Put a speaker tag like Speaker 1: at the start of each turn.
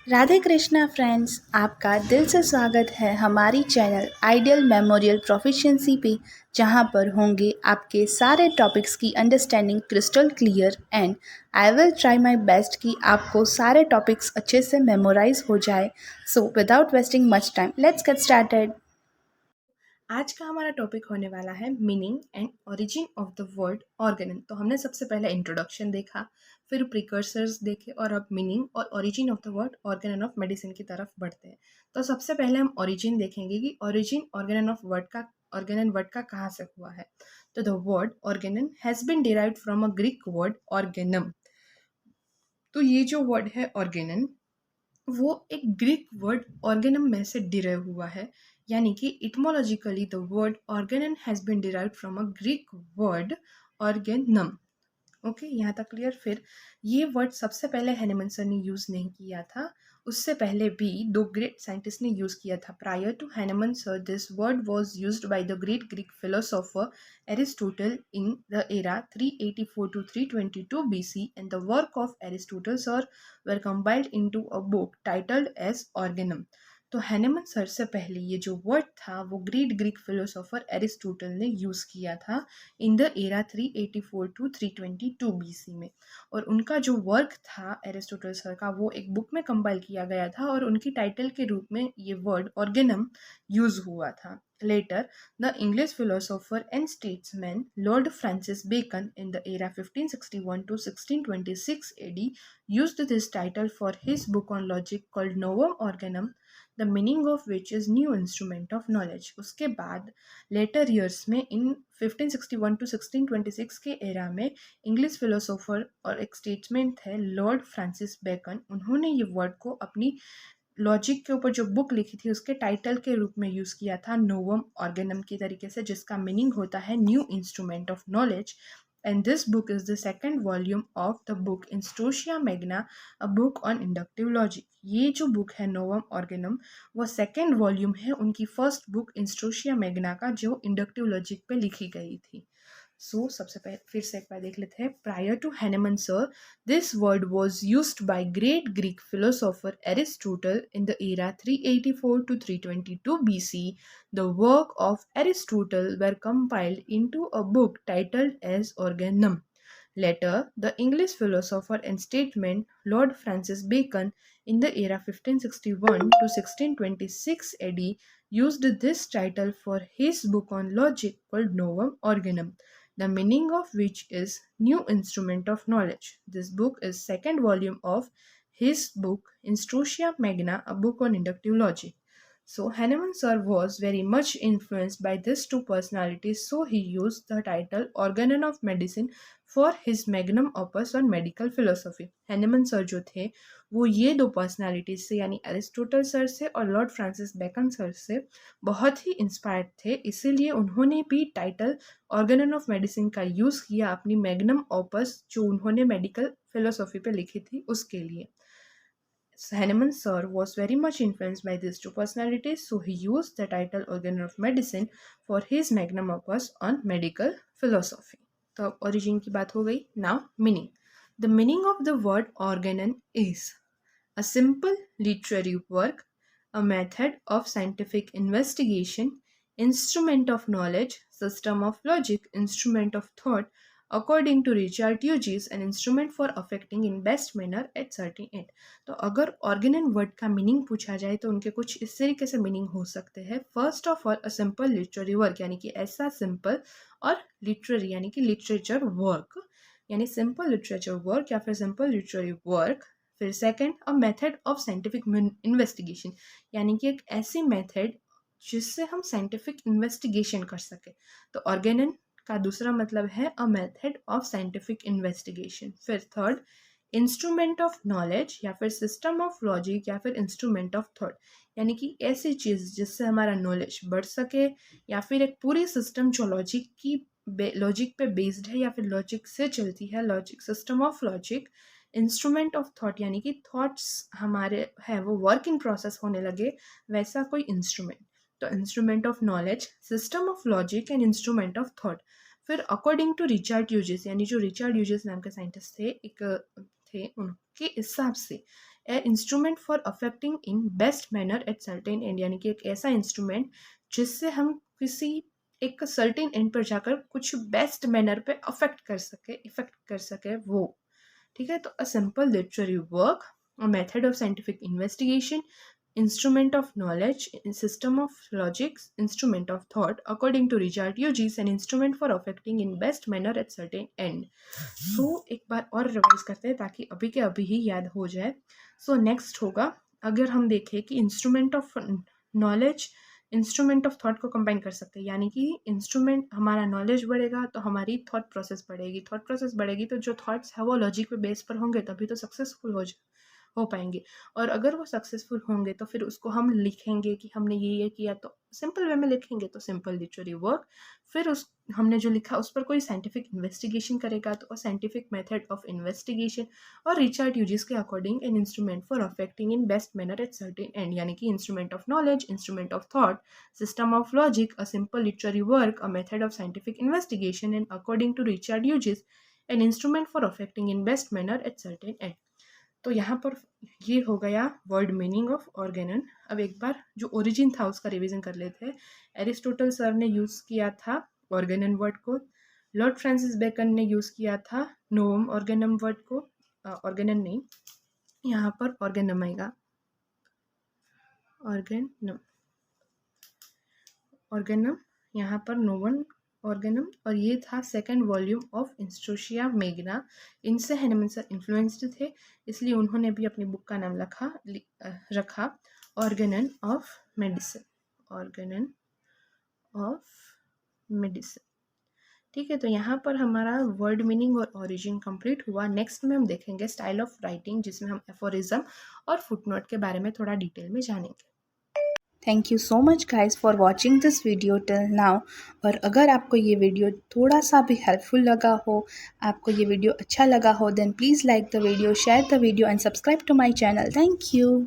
Speaker 1: Radhe Krishna friends, आपका दिल से स्वागत है हमारी चैनल आइडियल मेमोरियल प्रोफिशिएंसी पे, जहां पर होंगे आपके सारे टॉपिक्स की understanding crystal clear and I will try my best कि आपको सारे टॉपिक्स अच्छे से मेमोराइज हो जाए। So without wasting much time, let's get started. आज का हमारा टॉपिक होने वाला है meaning and origin of the word Organon. तो हमने सबसे पहले इंट्रोडक्शन देखा, फिर प्रिकर्सर्स देखे और अब मीनिंग और origin of the word Organon of medicine की तरफ बढ़ते हैं। तो सबसे पहले हम ओरिजिन देखेंगे कि ओरिजिन ऑर्गेनन वर्ड का कहाँ से हुआ है। तो the word organon has been derived from a Greek word organum. तो ये जो वर्ड है ऑर्गेनन, वो एक ग्रीक वर्ड ऑर्गेनम में से डिराइव हुआ है, यानी कि etymologically the word organon has been derived from a Greek word organum. Okay, यहाँ तक क्लियर। फिर ये वर्ड सबसे पहले हैनेमन सर ने यूज़ नहीं किया था, उससे पहले भी दो ग्रेट साइंटिस्ट ने यूज़ किया था। Prior to Hahnemann sir this word was used by the great Greek philosopher Aristotle in the era 384 to 322 BC, and the work of Aristotle sir were compiled into a book titled as Organum। तो Hahnemann sir से पहले ये जो word था वो great Greek philosopher Aristotle ने use किया था इन द एरा 384 to 322 BC में। और उनका जो वर्क था एरिस्टोटल सर का, वो एक बुक में कंपाइल किया गया था और उनकी टाइटल के रूप में ये वर्ड ऑर्गेनम यूज हुआ था। Later the English philosopher and statesman Lord Francis Bacon in the era 1561 to 1626 AD used this title for his book on logic called Novum Organum, the meaning of which is new instrument of knowledge। उसके बाद later years में इन 1561 to 1626 के era में English philosopher और एक statesman थे Lord Francis bacon, उन्होंने ये वर्ड को अपनी लॉजिक के ऊपर जो बुक लिखी थी उसके टाइटल के रूप में यूज़ किया था नोवम ऑर्गेनम की तरीके से, जिसका मीनिंग होता है new instrument of knowledge. And this book is the second volume of the book Instrutia Magna, a book on inductive logic। ये जो बुक है नोवम ऑर्गेनम, वो सेकेंड वॉल्यूम है उनकी फर्स्ट बुक इंस्ट्रोशिया मैग्ना का, जो इंडक्टिव लॉजिक पे लिखी गई थी। सो सबसे पहले फिर से एक बार देख लेते हैं। Prior to Hahnemann sir this word was used by great Greek philosopher Aristotle in the era 384 to 322 BC। The work of Aristotle were compiled into a book titled as Organum। Later, the English philosopher and statesman Lord Francis Bacon in the era 1561 to 1626 AD used this title for his book on logic called Novum Organum, the meaning of which is new instrument of knowledge। This book is second volume of his book Instrutia Magna, a book on inductive logic। So Hahnemann sir was very much influenced by these two personalities, so he used the title Organon of Medicine for his magnum opus on medical philosophy। Hahnemann sir जो थे वो ये दो personalities से, यानी Aristotle sir से और Lord Francis bacon sir से बहुत ही इंस्पायर्ड थे, इसीलिए उन्होंने भी टाइटल ऑर्गेनन ऑफ मेडिसिन का यूज़ किया अपनी मैग्नम ऑपस जो उन्होंने मेडिकल फिलोसॉफी पे लिखी थी उसके लिए। Hahnemann sir was very much influenced by these two personalities, so he used the title Organ of Medicine for his magnum opus on medical philosophy। तो origin की बात हो गई। Now meaning। The meaning of the word organon is a simple literary work, a method of scientific investigation, instrument of knowledge, system of logic, instrument of thought, according to Richard Hughes, an instrument for affecting in best manner at certain end। तो अगर Organon word का meaning पूछा जाए तो उनके कुछ इस तरीके से मीनिंग हो सकते हैं। First of all, a simple literary work, यानी कि ऐसा सिंपल और लिटरेरी यानी कि लिटरेचर वर्क, यानी सिंपल लिटरेचर वर्क या फिर सिंपल लिटरेरी वर्क। फिर second, a method of scientific investigation, यानी कि एक ऐसी मेथड जिससे हम साइंटिफिक इन्वेस्टिगेशन कर सके। तो ऑर्गेनन का दूसरा मतलब है अ मेथड ऑफ साइंटिफिक इन्वेस्टिगेशन। फिर थर्ड, इंस्ट्रूमेंट ऑफ नॉलेज या फिर सिस्टम ऑफ लॉजिक या फिर इंस्ट्रूमेंट ऑफ थॉट, यानी कि ऐसी चीज़ जिससे हमारा नॉलेज बढ़ सके, या फिर एक पूरी सिस्टम जो लॉजिक पे बेस्ड है या फिर लॉजिक से चलती है, logic, system of logic. Instrument of thought, यानी कि थॉट्स हमारे हैं वो वर्क इन प्रोसेस होने लगे, वैसा कोई इंस्ट्रूमेंट। तो instrument of knowledge, system of logic and instrument of thought. फिर अकॉर्डिंग टू रिचर्ड ह्यूजेस, यानी जो रिचर्ड ह्यूजेस नाम के साइंटिस्ट थे, एक थे, उनके हिसाब से
Speaker 2: a instrument for affecting in best manner at certain end, यानी कि एक ऐसा इंस्ट्रूमेंट जिससे हम किसी एक सर्टेन एंड पर जाकर कुछ बेस्ट मैनर पे इफेक्ट कर सके वो, ठीक है। तो अ simple literary work, a method of scientific investigation, instrument of knowledge, system of logics, instrument of thought, according to Richard Hughes, an instrument for affecting in best manner at certain end. So एक बार और revise करते हैं ताकि अभी के अभी ही याद हो जाए। सो नेक्स्ट होगा, अगर हम देखें कि instrument of knowledge instrument of thought को कंबाइन कर सकते हैं, यानी कि इंस्ट्रूमेंट हमारा नॉलेज बढ़ेगा तो हमारी थॉट प्रोसेस बढ़ेगी, थॉट प्रोसेस बढ़ेगी तो जो थॉट्स है वो लॉजिक पे बेस पर होंगे तभी तो सक्सेसफुल हो पाएंगे। और अगर वो सक्सेसफुल होंगे तो फिर उसको हम लिखेंगे कि हमने ये किया, तो सिंपल वे में लिखेंगे तो सिंपल लिटरेरी वर्क। फिर उस हमने जो लिखा उस पर कोई साइंटिफिक इन्वेस्टिगेशन करेगा तो साइंटिफिक मेथड ऑफ इन्वेस्टिगेशन, और रिचर्ड ह्यूजेस के according an instrument for affecting in best manner at certain end, यानी कि instrument of knowledge, instrument of thought, system of logic, a simple literary work, a method of scientific investigation and according to Richard Hughes an instrument for affecting in best manner at certain end. तो यहाँ पर ये हो गया word meaning of Organon. अब एक बार जो origin था उसका रिवीजन कर लेते हैं। एरिस्टोटल सर ने यूज़ किया था ऑर्गेनन वर्ड को, लॉर्ड फ्रांसिस बेकन ने यूज़ किया था नोम ऑर्गेनम वर्ड को, ऑर्गेनन नहीं, यहाँ पर ऑर्गेनम आएगा, ऑर्गेनम, ऑर्गेनम यहाँ पर नोवन ऑर्गेनम, और ये था सेकंड वॉल्यूम ऑफ इंस्ट्रोशिया मैग्ना। इनसे हैनेमन सर इन्फ्लुएंस्ड थे, इसलिए उन्होंने भी अपनी बुक का नाम रखा Organon of medicine, Organon of medicine, ठीक है। तो यहाँ पर हमारा वर्ड मीनिंग और ओरिजिन कंप्लीट हुआ। नेक्स्ट में हम देखेंगे स्टाइल ऑफ राइटिंग, जिसमें हम एफोरिज्म और फुटनोट के बारे में थोड़ा डिटेल में जानेंगे।
Speaker 1: Thank you so much guys for watching this video till now. और अगर आपको ये वीडियो थोड़ा सा भी हेल्पफुल लगा हो, आपको ये वीडियो अच्छा लगा हो, then please like the video, share the video and subscribe to my channel. Thank you.